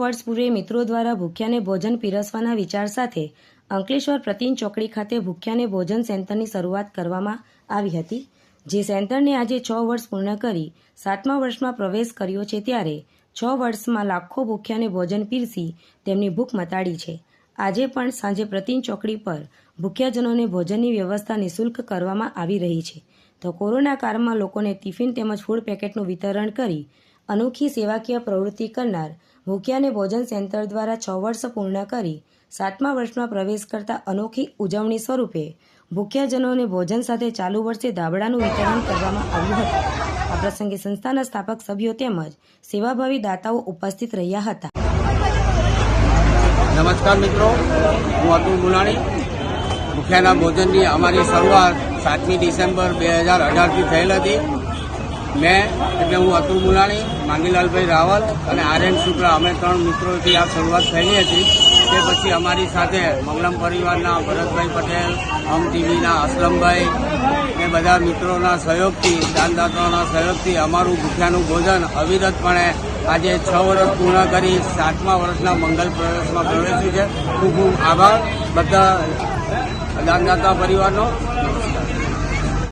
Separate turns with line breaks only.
વર્ષ પૂર્વે મિત્રો દ્વારા ભૂખ્યાને ભોજન પીરસવાના વિચાર સાથે અંકલેશ્વર પ્રતિન ચોકડી ખાતે ભૂખ્યાને ભોજન સેન્ટરની શરૂઆત કરવામાં આવી હતી, જે સેન્ટરને આજે 6 વર્ષ પૂર્ણ કરી 7મા વર્ષમાં પ્રવેશ કર્યો છે। ત્યારે 6 વર્ષમાં લાખો ભૂખ્યાને ભોજન પીરસી તેમની ભૂખ મટાડી છે। આજે પણ સાંજે પ્રતિન ચોકડી પર ભૂખ્યાજનોને ભોજનની વ્યવસ્થા નિઃશુલ્ક કરવામાં આવી રહી છે। તો કોરોના કાળમાં લોકોને ટિફિન તેમજ ફૂડ પેકેટનું વિતરણ કરી અનોખી સેવાકીય પ્રવૃત્તિ કરનાર ભૂખ્યાને ભોજન સેન્ટર દ્વારા 6 વર્ષ પૂર્ણ કરી 7મા વર્ષમાં પ્રવેશ કરતા અનોખી ઉજવણી સ્વરૂપે ભૂખ્યાજનોને ભોજન સાથે ચાલુ વર્ષે ધાબળાનું વિતરણ કરવામાં આવ્યું હતું। આ પ્રસંગે સંસ્થાના સ્થાપક સભ્યો તેમજ સેવાભાવી દાતાઓ ઉપસ્થિત રહ્યા હતા।
નમસ્કાર મિત્રો, હું અતુલ મુલાણી। ભૂખ્યાના ભોજનની અમારી શરૂઆત 7મી ડિસેમ્બર 2018થી થયેલ હતી। હું અતુલ મુલાણી, માંગીલાલભાઈ રાવલ અને આર્યન શુક્લા અમે 3 મિત્રોથી આ શરૂઆત થયેલી હતી। તે પછી અમારી સાથે મંગલમ પરિવારના ભરતભાઈ પટેલ, હમ ટીવીના અસલમભાઈ એ બધા મિત્રોના સહયોગથી, દાનદાતાઓના સહયોગથી અમારું ભૂખ્યાનું ભોજન અવિરતપણે આજે 6 વર્ષ પૂર્ણ કરી 7મા વર્ષના મંગલ પ્રવેશમાં પ્રવેશ્યું છે। ખૂબ ખૂબ આભાર બધા દાનદાતા પરિવારનો।